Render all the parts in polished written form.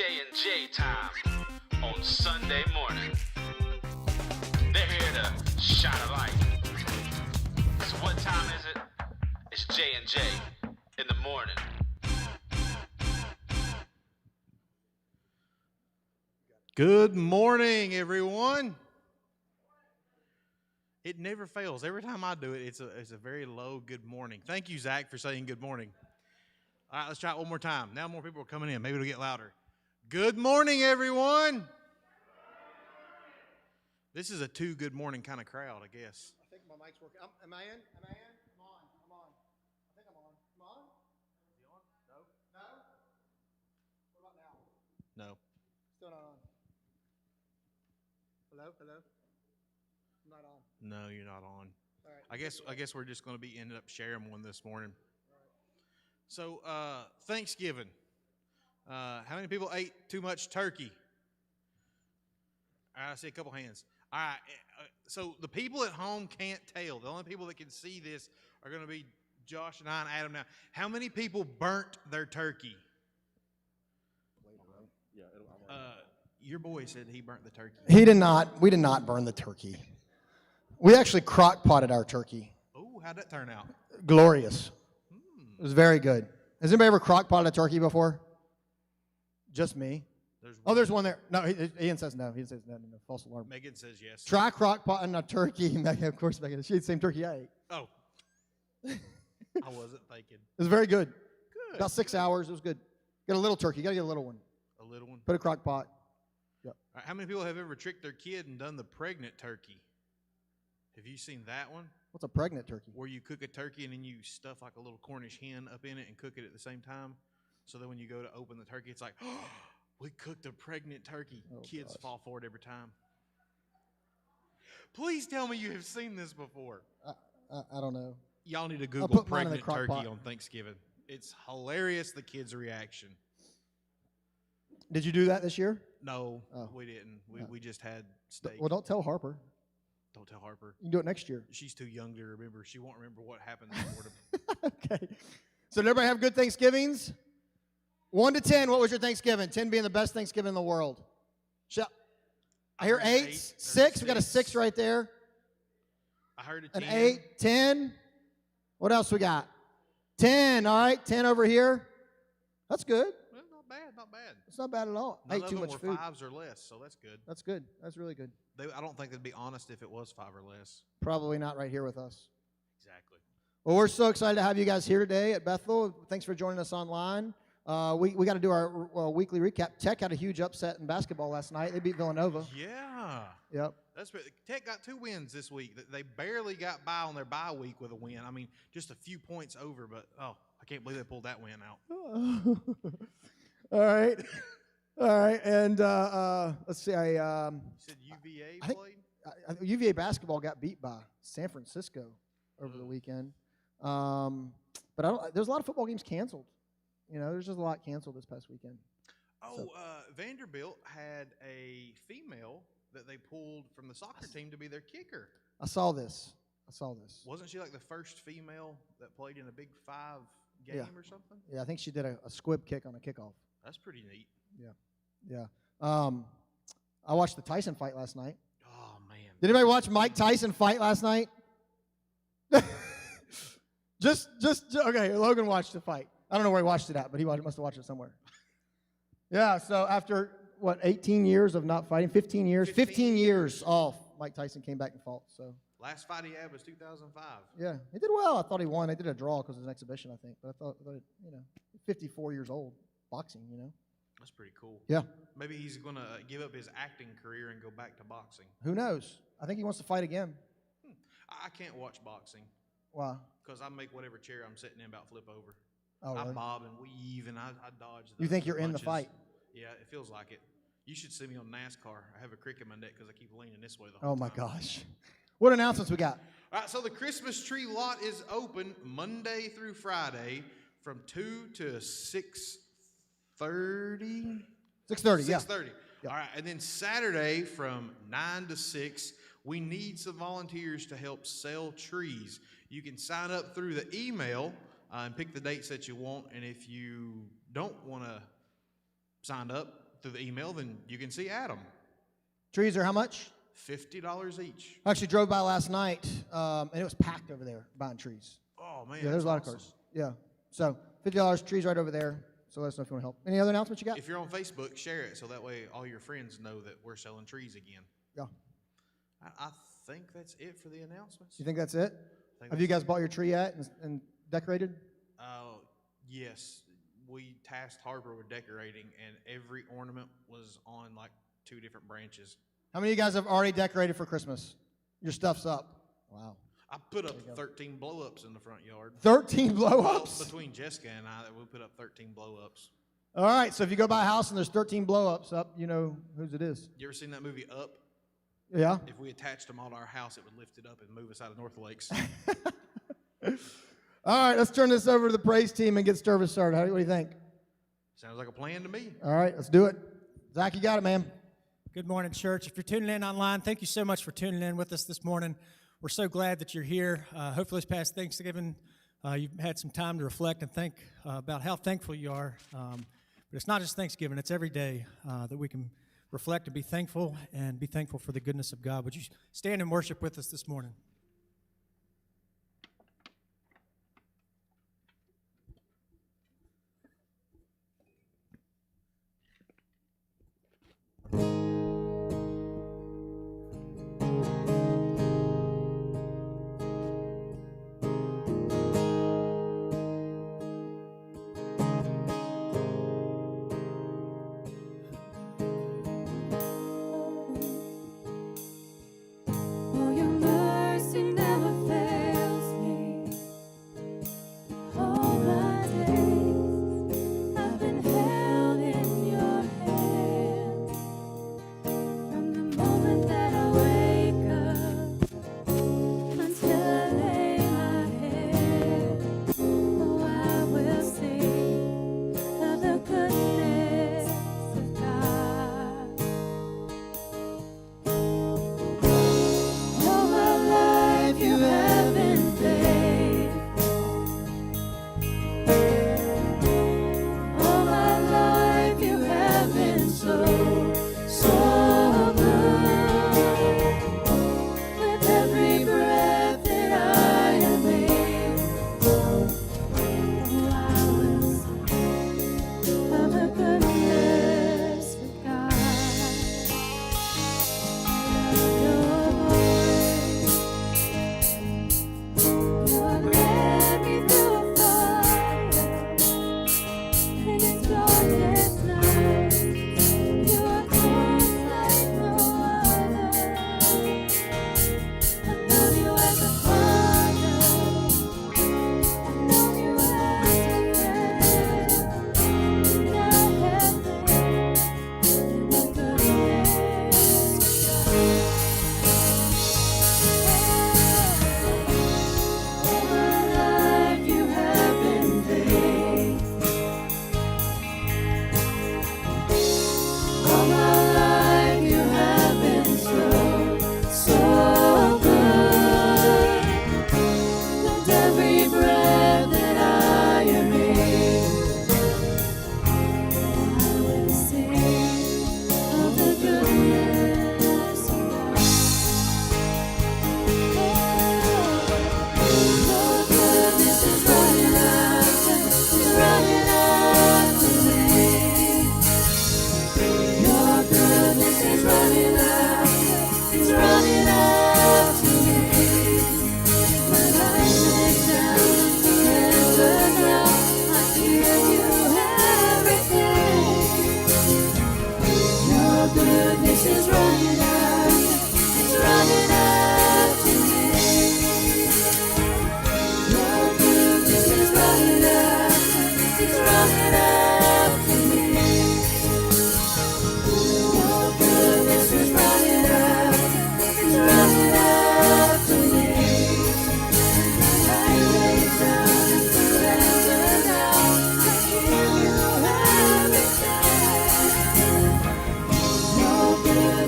J&J time on Sunday morning. They're here to shine a light. So what time is it? It's J&J in the morning. Good morning, everyone. It never fails. Every time I do it, it's a very low good morning. Thank you, Zach, for saying good morning. All right, let's try it one more time. Now more people are coming in. Maybe it'll get louder. Good morning, everyone. This is a too good morning kind of crowd, I guess. I think my mic's working. Am I in? Am I in? I'm on. I'm on. I think I'm on. I'm on? Is he on? No. No? What about now? No. Still not on. Hello? Hello? I'm not on. No, you're not on. All right. I guess we're just going to be ended up sharing one this morning. So, Thanksgiving. How many people ate too much turkey? All right, I see a couple hands. All right, so the people at home can't tell. The only people that can see this are going to be Josh and I and Adam now. How many people burnt their turkey? Your boy said he burnt the turkey. He did not. We did not burn the turkey. We actually crock potted our turkey. Oh, how'd that turn out? Glorious. It was very good. Has anybody ever crock potted a turkey before? Just me. There's one there. No, Ian says no. He says no. False alarm. Megan says yes. Try crock potting a turkey. Megan, of course, Megan. She ate the same turkey I ate. Oh. I wasn't thinking. It was very good. Good. About 6 hours. It was good. Get a little turkey. You got to get a little one. A little one? Put a crock pot. Yep. All right, how many people have ever tricked their kid and done the pregnant turkey? Have you seen that one? What's a pregnant turkey? Where you cook a turkey and then you stuff like a little Cornish hen up in it and cook it at the same time. So that when you go to open the turkey, it's like, oh, we cooked a pregnant turkey. Oh, Kids gosh. fall for it every time. Please tell me you have seen this before. I don't know. Y'all need to I'll Google put mine in the pregnant crock turkey pot. on Thanksgiving. It's hilarious, the kids' reaction. Did you do that this year? No, Oh. we didn't. We just had steak. Well, don't tell Harper. Don't tell Harper. You can do it next year. She's too young to remember. She won't remember what happened before. Okay. So did everybody have good Thanksgivings? 1 to 10, what was your Thanksgiving? 10 being the best Thanksgiving in the world. I hear 8, 6. We got a 6 right there. I heard a 10. An 8, 10. What else we got? 10. All right, 10 over here. That's good. Well, not bad, not bad. It's not bad at all. None I ate of too them much were food. 5s or less, so that's good. That's good. That's really good. I don't think they'd be honest if it was 5 or less. Probably not right here with us. Exactly. Well, we're so excited to have you guys here today at Bethel. Thanks for joining us online. We got to do our weekly recap. Tech had a huge upset in basketball last night. They beat Villanova. Yeah. Yep. Tech got 2 wins this week. They barely got by on their bye week with a win. I mean, just a few points over, but I can't believe they pulled that win out. All right. All right. And let's see. You said UVA played? UVA basketball got beat by San Francisco over the weekend. But there's a lot of football games canceled. You know, there's just a lot canceled this past weekend. Vanderbilt had a female that they pulled from the soccer team to be their kicker. I saw this. Wasn't she like the first female that played in a Big 5 game or something? Yeah, I think she did a squib kick on a kickoff. That's pretty neat. Yeah. I watched the Tyson fight last night. Oh, man. Did anybody watch Mike Tyson fight last night? just okay. Logan watched the fight. I don't know where he watched it at, but he must have watched it somewhere. Yeah. So after 18 years of not fighting, 15 years off, Mike Tyson came back and fought. So last fight he had was 2005. Yeah, he did well. I thought he won. They did a draw because it was an exhibition, I think. But I thought 54 years old, boxing. That's pretty cool. Yeah. Maybe he's going to give up his acting career and go back to boxing. Who knows? I think he wants to fight again. I can't watch boxing. Why? Because I make whatever chair I'm sitting in about flip over. Oh, really? I bob and weave and I dodge. You think you're in the fight? Yeah, it feels like it. You should see me on NASCAR. I have a crick in my neck because I keep leaning this way the whole time. Oh, my gosh. What announcements we got? All right, so the Christmas tree lot is open Monday through Friday from 2 to 6:30. 6:30, yeah. 6:30. Yeah. All right, and then Saturday from 9 to 6, we need some volunteers to help sell trees. You can sign up through the email and pick the dates that you want, and if you don't want to sign up, through the email, then you can see Adam. Trees are how much? $50 each. I actually drove by last night, and it was packed over there buying trees. Oh, man. Yeah, there's a lot of cars. Yeah. So $50, trees right over there. So let us know if you want to help. Any other announcements you got? If you're on Facebook, share it so that way all your friends know that we're selling trees again. Yeah. I think that's it for the announcements. You think that's it? Have you guys bought your tree yet and decorated? Yes. We tasked Harper with decorating, and every ornament was on like 2 different branches. How many of you guys have already decorated for Christmas? Your stuff's up. Wow. I put up 13 blow-ups in the front yard. 13 blow-ups? Well, between Jessica and I, we put up 13 blow-ups. All right, so if you go by a house and there's 13 blow-ups up, you know whose it is. You ever seen that movie Up? Yeah. If we attached them all to our house, it would lift it up and move us out of North Lakes. All right, let's turn this over to the praise team and get service started. What do you think? Sounds like a plan to me. All right, let's do it. Zach, you got it, man. Good morning, church. If you're tuning in online, thank you so much for tuning in with us this morning. We're so glad that you're here. Hopefully this past Thanksgiving, you've had some time to reflect and think about how thankful you are. But it's not just Thanksgiving, it's every day that we can reflect and be thankful for the goodness of God. Would you stand and worship with us this morning?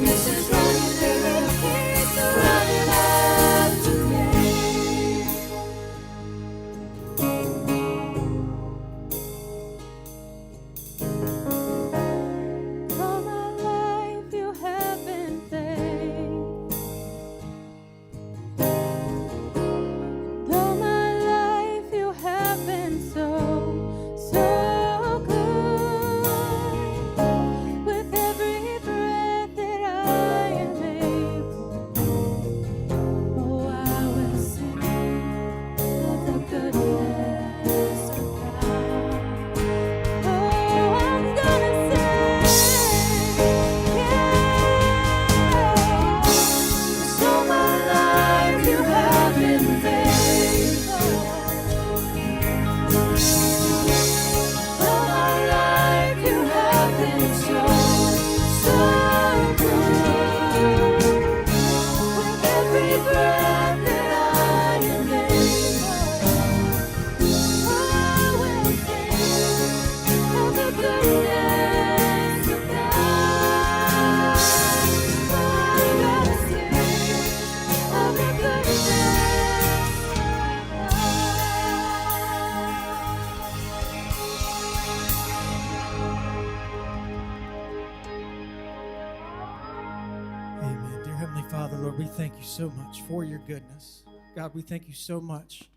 This is Dear Heavenly Father, Lord, we thank you so much for your goodness. God, we thank you so much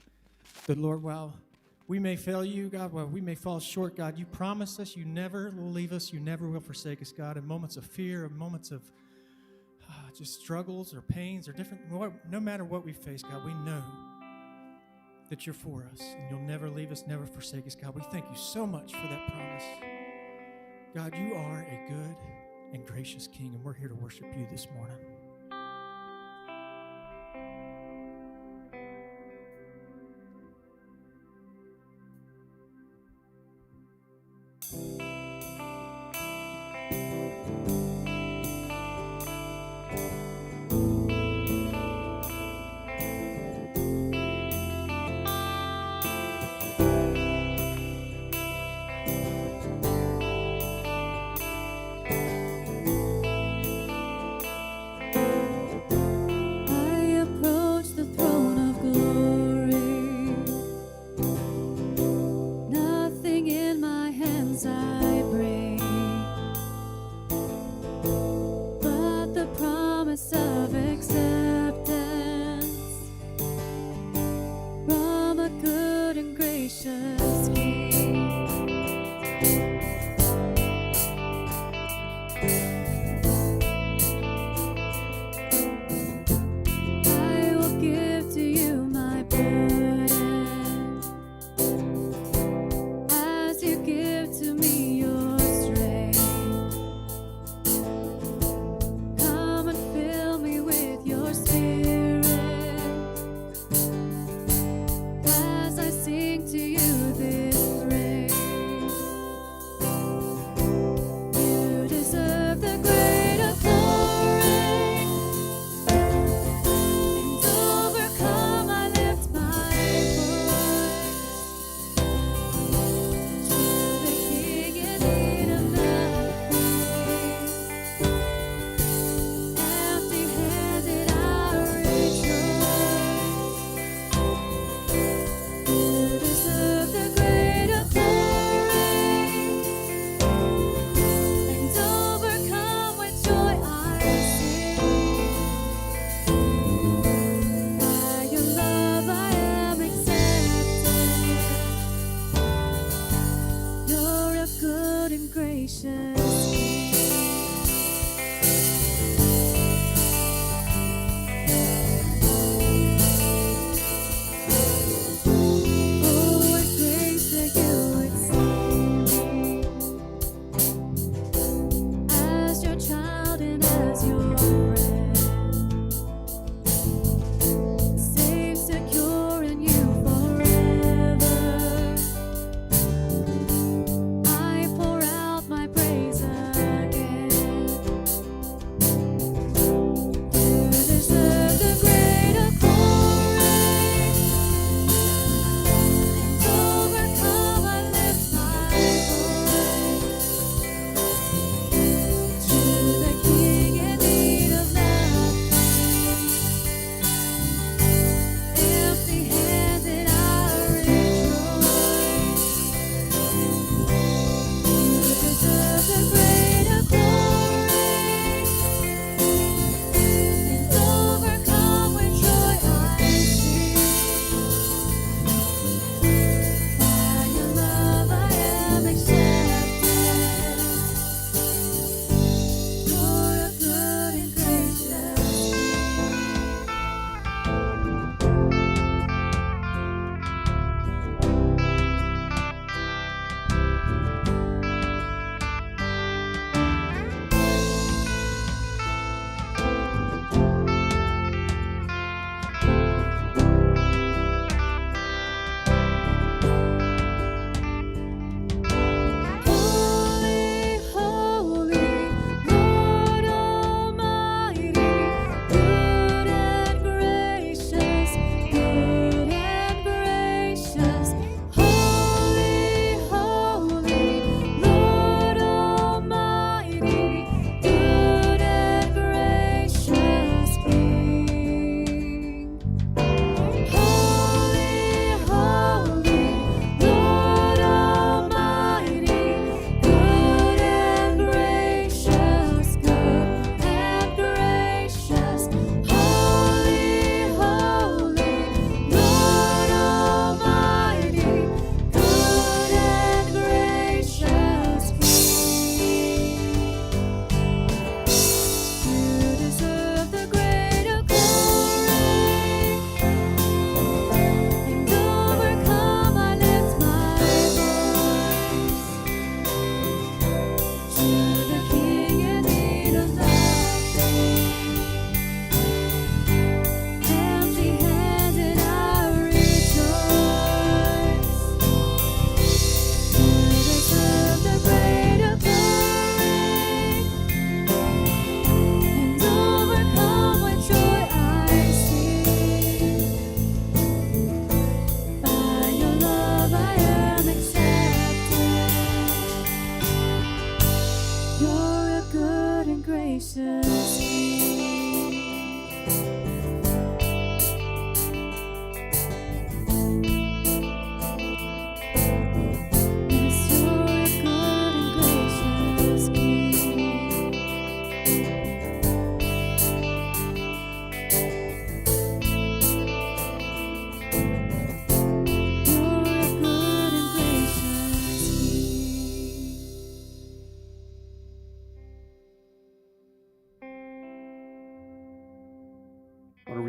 that, Lord, while we may fail you, God, while we may fall short, God, you promise us you never will leave us, you never will forsake us, God, in moments of fear, in moments of just struggles or pains or different, no matter what we face, God, we know that you're for us and you'll never leave us, never forsake us, God. We thank you so much for that promise. God, you are a good and gracious King, and we're here to worship you this morning.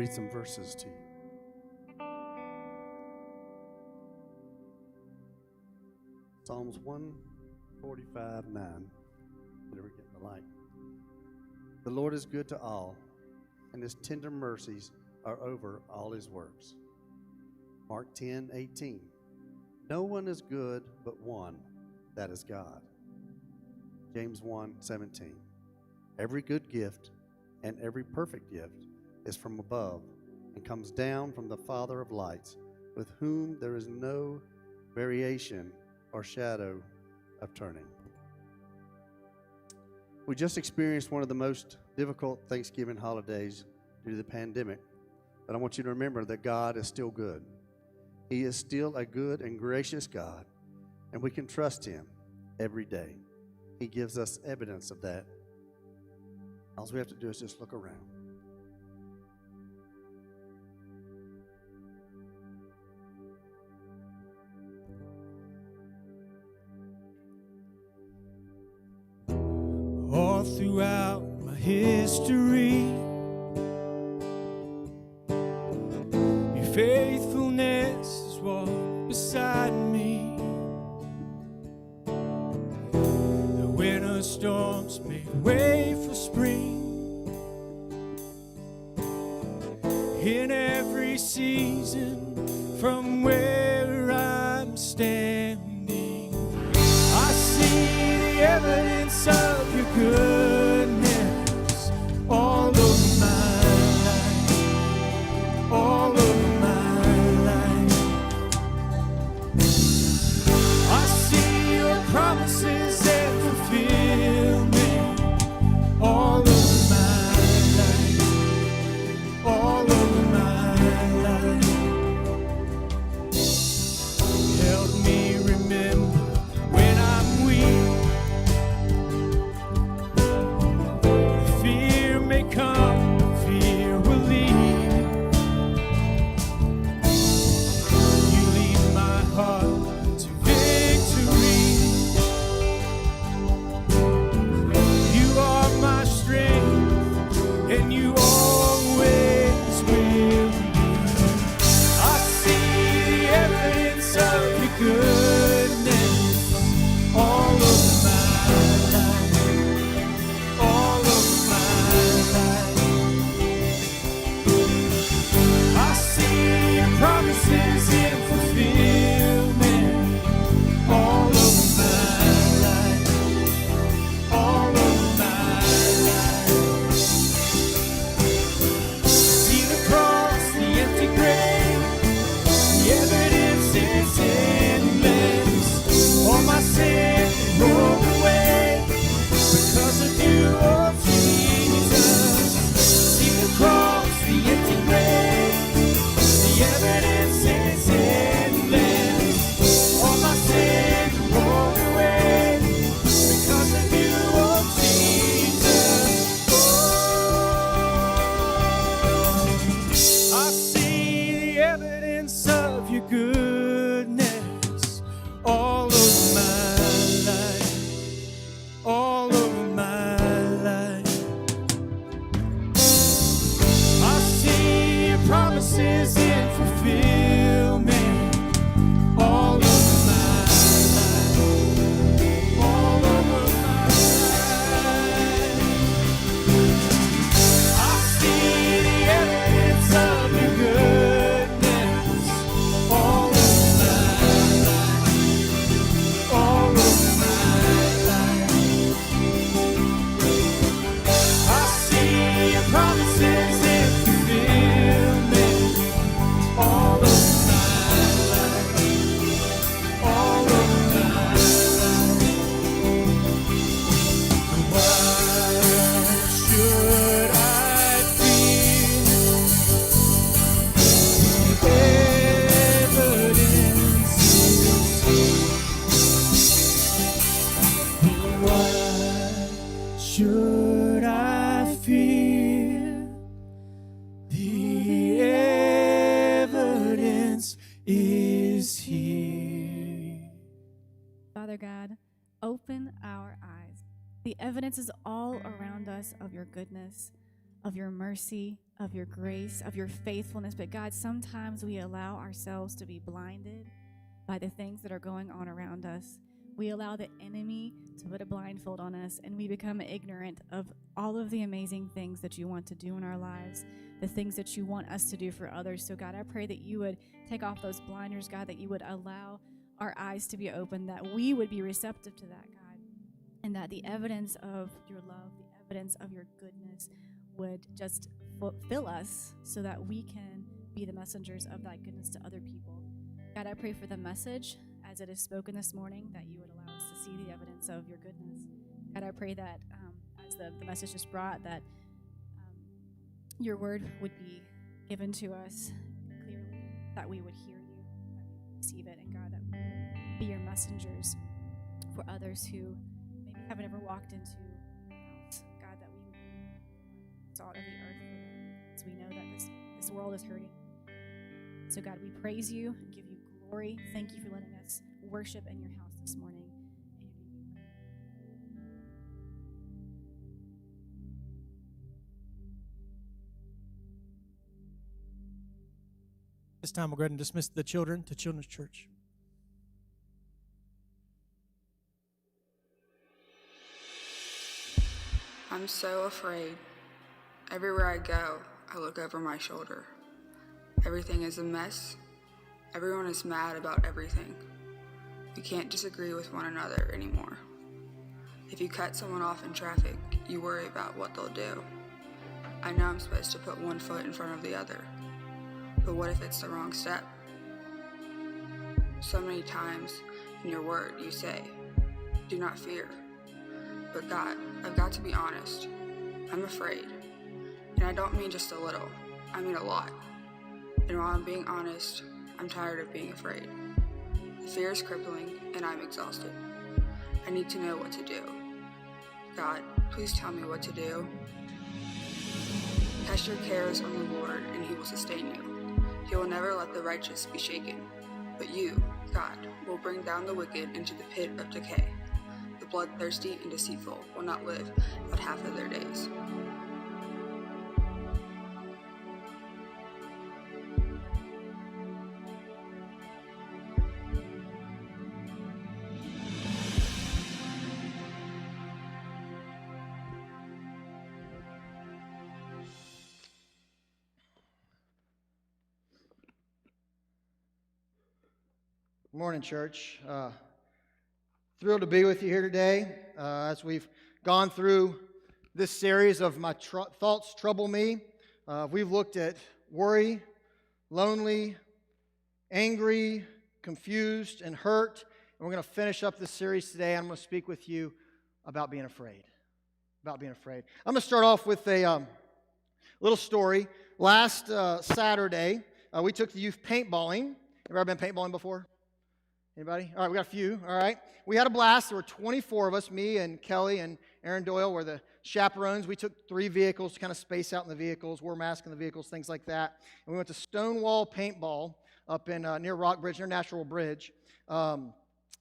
read some verses to you. Psalms 145:9. Did we get the light? The Lord is good to all, and his tender mercies are over all his works. Mark 10:18. No one is good but one, that is God. James 1:17. Every good gift and every perfect gift is from above and comes down from the Father of lights, with whom there is no variation or shadow of turning. We just experienced one of the most difficult Thanksgiving holidays due to the pandemic, but I want you to remember that God is still good. He is still a good and gracious God, and we can trust him every day. He gives us evidence of that. All we have to do is just look around. All throughout my history, your faithfulness has walked beside me. The winter storms made way for spring. In every season, from where I'm standing, I see the evidence of your goodness all over my life, all over my life. I see your promises and fulfillment all over my life, all over my life. Help me remember when I'm weak. Fear may come, but fear will leave. You lead my heart to victory. You are my strength, and you always will be. I see the evidence of your goodness all over my life, all over my life. I see your promises in fulfillment all over my life, all over my life. See the cross, the empty grave, the evidence is endless. All my sin rolled away because of you, oh Jesus. See the cross, the empty grave, the evidence is endless. All my sin rolled away because of you, oh Jesus. Oh, I see the evidence of your goodness all over my life, all over my life. I see your promises in fulfillment all over my life, all over my life. I see the evidence of your goodness all over my life, all over my life. I see your promises in fulfillment all over my life, all over my life. Why should I fear? Evidence is here. Why should I fear? The evidence is here. Father God, open our eyes. The evidence is all around us of your goodness. of your mercy, of your grace, of your faithfulness. But God, sometimes we allow ourselves to be blinded by the things that are going on around us. We allow the enemy to put a blindfold on us, and we become ignorant of all of the amazing things that you want to do in our lives, the things that you want us to do for others. So God, I pray that you would take off those blinders, God, that you would allow our eyes to be open, that we would be receptive to that, God, and that the evidence of your love, the evidence of your goodness would just fill us so that we can be the messengers of that goodness to other people. God, I pray for the message as it is spoken this morning, that you would allow us to see the evidence of your goodness. God, I pray that as the message just brought, that your word would be given to us clearly, that we would hear you, that we would receive it, and God, that we would be your messengers for others who maybe haven't ever walked into your house. God, that we would be salt of the earth for them, as we know that this world is hurting. So God, we praise you and give you glory. Thank you for letting us worship in your house this morning. In your name we pray. This time we'll go ahead and dismiss the children to Children's Church. I'm so afraid. Everywhere I go, I look over my shoulder. Everything is a mess. Everyone is mad about everything. We can't disagree with one another anymore. If you cut someone off in traffic, you worry about what they'll do. I know I'm supposed to put one foot in front of the other, but what if it's the wrong step? So many times in your word you say, do not fear. But God, I've got to be honest. I'm afraid. And I don't mean just a little, I mean a lot. And while I'm being honest, I'm tired of being afraid. The fear is crippling, and I'm exhausted. I need to know what to do. God, please tell me what to do. Cast your cares on the Lord, and he will sustain you. He will never let the righteous be shaken. But you, God, will bring down the wicked into the pit of decay. The bloodthirsty and deceitful will not live but half of their days. Good morning, church. Thrilled to be with you here today as we've gone through this series of My Thoughts Trouble Me. We've looked at worry, lonely, angry, confused, and hurt. And we're going to finish up this series today. I'm going to speak with you about being afraid. I'm going to start off with a little story. Last Saturday, we took the youth paintballing. Have you ever been paintballing before? Anybody? All right, we got a few. All right. We had a blast. There were 24 of us. Me and Kelly and Aaron Doyle were the chaperones. We took 3 vehicles to kind of space out in the vehicles, wore masks in the vehicles, things like that. And we went to Stonewall Paintball up in near Rockbridge, near Natural Bridge, and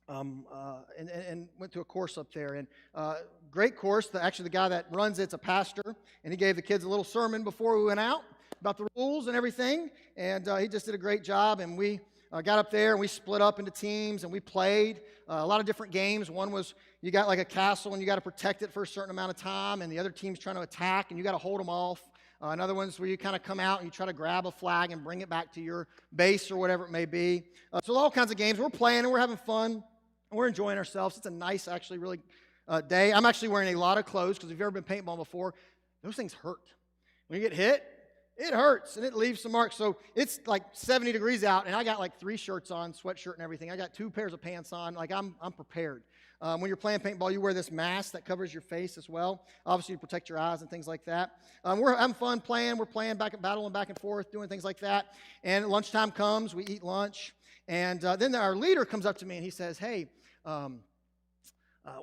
went to a course up there. And great course. Actually, the guy that runs it's a pastor, and he gave the kids a little sermon before we went out about the rules and everything. And he just did a great job. And we got up there and we split up into teams and we played a lot of different games. One was you got like a castle and you got to protect it for a certain amount of time, and the other team's trying to attack and you got to hold them off. Another one's where you kind of come out and you try to grab a flag and bring it back to your base or whatever it may be. So all kinds of games. We're playing and we're having fun and we're enjoying ourselves. It's a nice, actually, really day. I'm actually wearing a lot of clothes because if you've ever been paintballing before, those things hurt. When you get hit, it hurts, and it leaves some marks. So it's like 70 degrees out, and I got like 3 shirts on, sweatshirt and everything. I got 2 pairs of pants on. Like, I'm prepared. When you're playing paintball, you wear this mask that covers your face as well, obviously to protect your eyes and things like that. We're having fun playing. We're playing battling back and forth, doing things like that. And lunchtime comes. We eat lunch. And then our leader comes up to me, and he says, hey,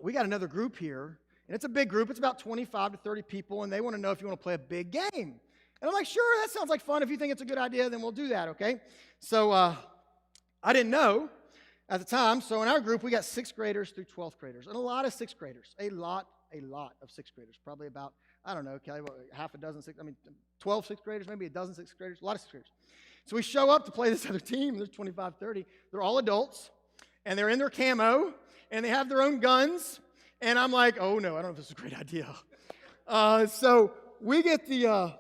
we got another group here, and it's a big group. It's about 25 to 30 people, and they want to know if you want to play a big game. And I'm like, sure, that sounds like fun. If you think it's a good idea, then we'll do that, okay? So I didn't know at the time. So in our group, we got 6th graders through 12th graders, and a lot of 6th graders, a lot of sixth graders, probably about, I don't know, Kelly, half a dozen, 12 sixth graders, maybe a dozen sixth graders, a lot of sixth graders. So we show up to play this other team. There's 25, 30. They're all adults, and they're in their camo, and they have their own guns. And I'm like, oh, no, I don't know if this is a great idea. So we get the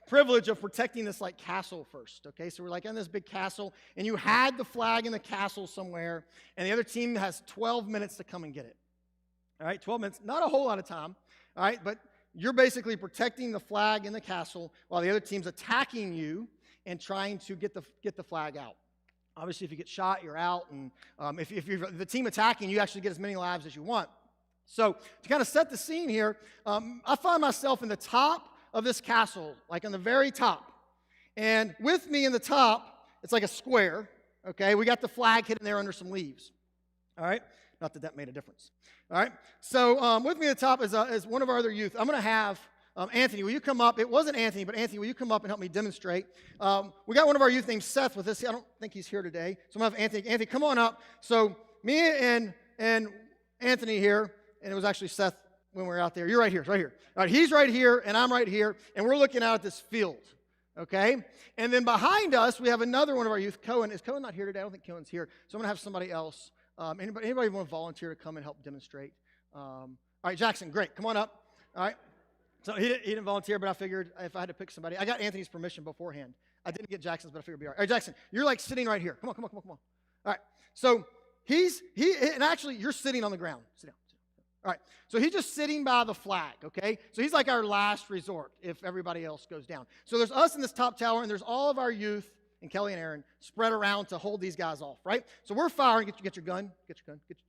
privilege of protecting this, like, castle first, okay? So we're, like, in this big castle, and you had the flag in the castle somewhere, and the other team has 12 minutes to come and get it. All right, 12 minutes, not a whole lot of time, all right? But you're basically protecting the flag in the castle while the other team's attacking you and trying to get the flag out. Obviously, if you get shot, you're out, and if you're the team attacking, you actually get as many lives as you want. So to kind of set the scene here, I find myself in the top of this castle, like on the very top. And with me in the top, it's like a square, okay? We got the flag hidden there under some leaves, all right? Not that made a difference, all right? So with me at the top is one of our other youth. I'm going to have Anthony, will you come up? It wasn't Anthony, but Anthony, will you come up and help me demonstrate? We got one of our youth named Seth with us. I don't think he's here today. So I'm going to have Anthony. Anthony, come on up. So me and Anthony here, and it was actually Seth when we were out there. You're right here, right here. All right, he's right here, and I'm right here, and we're looking out at this field, okay? And then behind us, we have another one of our youth, Cohen. Is Cohen not here today? I don't think Cohen's here. So I'm going to have somebody else. Anybody want to volunteer to come and help demonstrate? All right, Jackson, great. Come on up. All right. So he didn't volunteer, but I figured if I had to pick somebody, I got Anthony's permission beforehand. I didn't get Jackson's, but I figured it'd be all right. All right, Jackson, you're like sitting right here. Come on. All right. So and actually you're sitting on the ground. Sit down. All right. So he's just sitting by the flag, okay? So he's like our last resort if everybody else goes down. So there's us in this top tower, and there's all of our youth and Kelly and Aaron spread around to hold these guys off, right? So we're firing. Get your gun. Get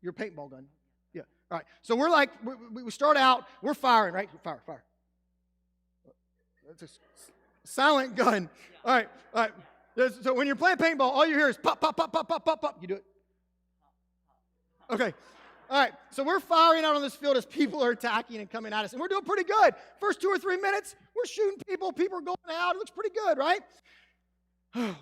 your paintball gun. Yeah. All right. So we're like, we start out, we're firing, right? Fire. It's a silent gun. All right. So when you're playing paintball, all you hear is pop, pop, pop, pop, pop, pop, pop. You do it? Okay. All right. So we're firing out on this field as people are attacking and coming at us. And we're doing pretty good. First 2 or 3 minutes, we're shooting people. People are going out. It looks pretty good, right?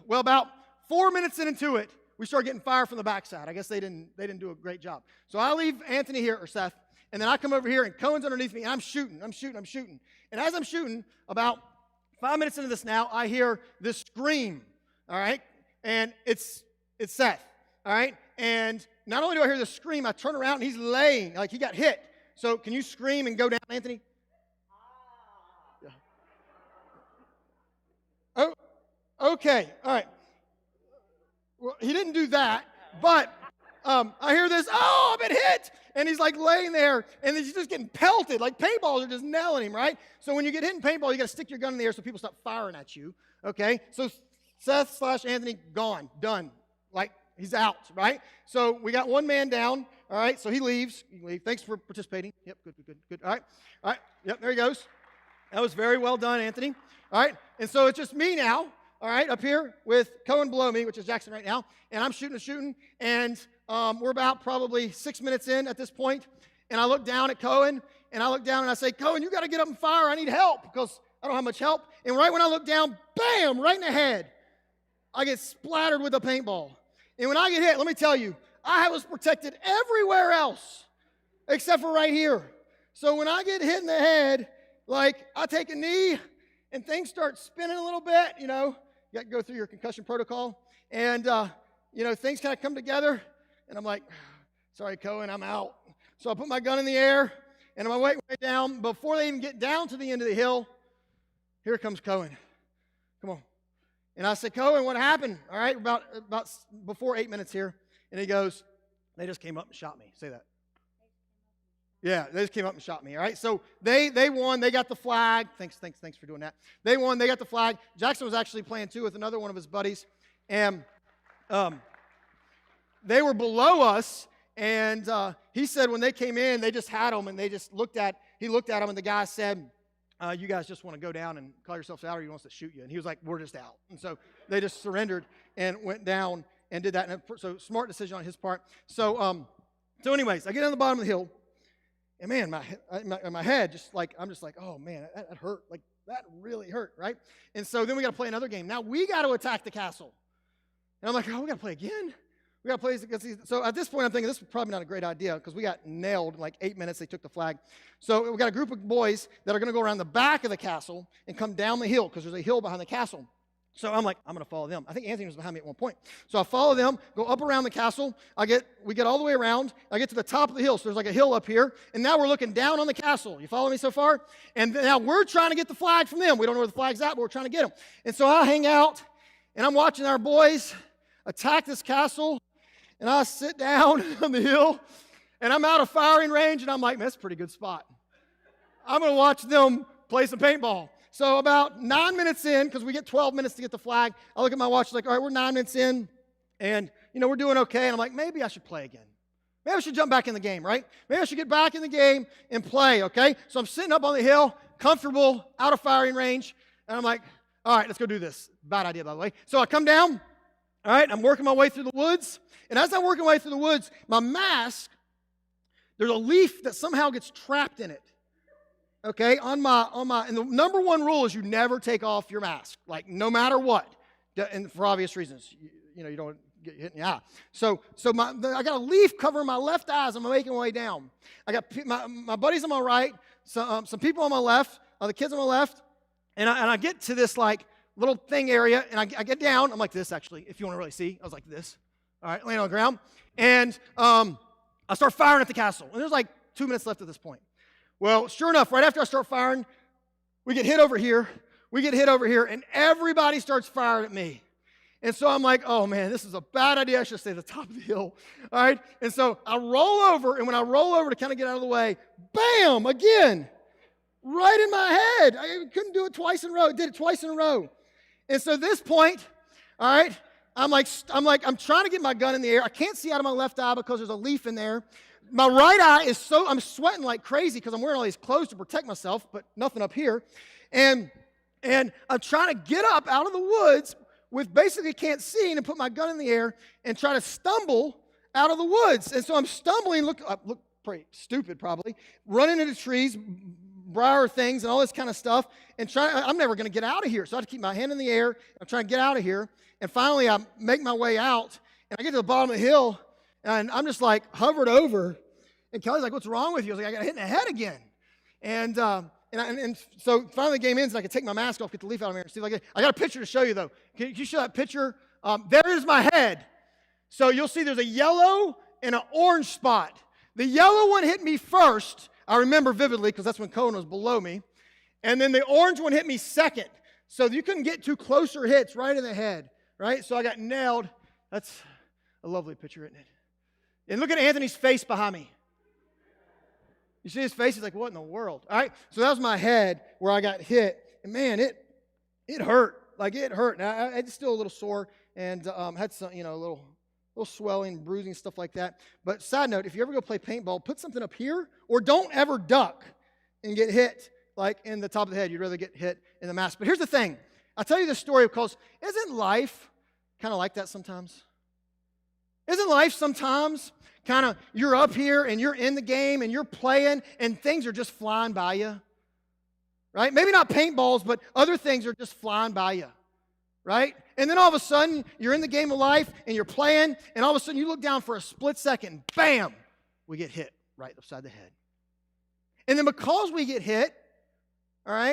Well, about 4 minutes into it, we start getting fire from the backside. I guess they didn't do a great job. So I leave Anthony here, or Seth, and then I come over here, and Cohen's underneath me, and I'm shooting. And as I'm shooting, about 5 minutes into this now, I hear this scream, all right? And it's Seth, all right? And not only do I hear the scream, I turn around, and he's laying, like he got hit. So can you scream and go down, Anthony? Yeah. Oh, okay, all right. Well, he didn't do that, but I hear this, oh, I've been hit. And he's like laying there, and he's just getting pelted. Like paintballs are just nailing him, right? So when you get hit in paintball, you got to stick your gun in the air so people stop firing at you, okay? So Seth/Anthony, gone, done. Like he's out, right? So we got one man down, all right? So he leaves. You can leave. Thanks for participating. Yep, good. All right. Yep, there he goes. That was very well done, Anthony. All right, and so it's just me now. All right, up here with Cohen below me, which is Jackson right now, and I'm shooting, and we're about probably 6 minutes in at this point, and I look down at Cohen, and I look down and I say, Cohen, you got to get up and fire. I need help because I don't have much help. And right when I look down, bam, right in the head, I get splattered with a paintball. And when I get hit, let me tell you, I was protected everywhere else except for right here. So when I get hit in the head, like I take a knee and things start spinning a little bit, you know. You got to go through your concussion protocol. And, things kind of come together. And I'm like, sorry, Cohen, I'm out. So I put my gun in the air, and I'm way down. Before they even get down to the end of the hill, here comes Cohen. Come on. And I said, Cohen, what happened? All right, about before 8 minutes here. And he goes, they just came up and shot me. Say that. Yeah, they just came up and shot me, all right? So they won. They got the flag. Thanks for doing that. They won. They got the flag. Jackson was actually playing, too, with another one of his buddies. And they were below us, and he said when they came in, they just had them, and he looked at them, and the guy said, you guys just want to go down and call yourselves out, or he wants to shoot you? And he was like, we're just out. And so they just surrendered and went down and did that. And so smart decision on his part. So anyways, I get on the bottom of the hill. And man, my head, I'm just like, oh man, that hurt. Like that really hurt, right? And so then we got to play another game. Now we got to attack the castle. And I'm like, oh, we got to play again. We got to play against these. So at this point, I'm thinking this is probably not a great idea because we got nailed in like 8 minutes. They took the flag. So we got a group of boys that are going to go around the back of the castle and come down the hill because there's a hill behind the castle. So I'm like, I'm going to follow them. I think Anthony was behind me at one point. So I follow them, go up around the castle. We get all the way around. I get to the top of the hill. So there's like a hill up here. And now we're looking down on the castle. You follow me so far? And now we're trying to get the flag from them. We don't know where the flag's at, but we're trying to get them. And so I hang out, and I'm watching our boys attack this castle. And I sit down on the hill, and I'm out of firing range, and I'm like, man, that's a pretty good spot. I'm going to watch them play some paintball. So about 9 minutes in, because we get 12 minutes to get the flag, I look at my watch, like, all right, we're 9 minutes in, and, we're doing okay. And I'm like, maybe I should play again. Maybe I should jump back in the game, right? Maybe I should get back in the game and play, okay? So I'm sitting up on the hill, comfortable, out of firing range, and I'm like, all right, let's go do this. Bad idea, by the way. So I come down, all right, I'm working my way through the woods, and as I'm working my way through the woods, my mask, there's a leaf that somehow gets trapped in it. Okay, and the number one rule is you never take off your mask, like no matter what, and for obvious reasons, you don't get hit in the eye. So I got a leaf covering my left eye as I'm making my way down. I got my buddies on my right, some people on my left, the kids on my left, and I get to this like little thing area, and I get down. I'm like this actually, if you want to really see. I was like this. All right, laying on the ground, and I start firing at the castle, and there's like 2 minutes left at this point. Well, sure enough, right after I start firing, we get hit over here, and everybody starts firing at me. And so I'm like, oh man, this is a bad idea. I should stay at the top of the hill. All right? And so I roll over, and when I roll over to kind of get out of the way, bam, again, right in my head. I couldn't do it twice in a row. Did it twice in a row. And so at this point, all right, I'm trying to get my gun in the air. I can't see out of my left eye because there's a leaf in there. My right eye I'm sweating like crazy because I'm wearing all these clothes to protect myself, but nothing up here. And I'm trying to get up out of the woods with basically can't see and put my gun in the air and try to stumble out of the woods. And so I'm stumbling, look pretty stupid probably, running into trees, briar things and all this kind of stuff, and I'm never going to get out of here. So I have to keep my hand in the air. I'm trying to get out of here. And finally I make my way out, and I get to the bottom of the hill, and I'm just like hovered over, and Kelly's like, what's wrong with you? I was like, I got hit in the head again. And so finally the game ends, and I can take my mask off, get the leaf out of my hair. See, I got a picture to show you, though. Can you show that picture? There is my head. So you'll see there's a yellow and an orange spot. The yellow one hit me first. I remember vividly because that's when Cohen was below me. And then the orange one hit me second. So you couldn't get two closer hits right in the head, right? So I got nailed. That's a lovely picture, isn't it? And look at Anthony's face behind me. You see his face? He's like, what in the world? All right, so that was my head where I got hit. And man, it hurt. Like, it hurt. Now, it's still a little sore and had some, a little swelling, bruising, stuff like that. But side note, if you ever go play paintball, put something up here, or don't ever duck and get hit, like in the top of the head. You'd rather get hit in the mask. But here's the thing. I'll tell you this story because isn't life kind of like that sometimes? Isn't life sometimes kind of you're up here and you're in the game and you're playing and things are just flying by you? Right? Maybe not paintballs, but other things are just flying by you. Right? And then all of a sudden, you're in the game of life and you're playing, and all of a sudden you look down for a split second, bam, we get hit right upside the head. And then because we get hit, all right,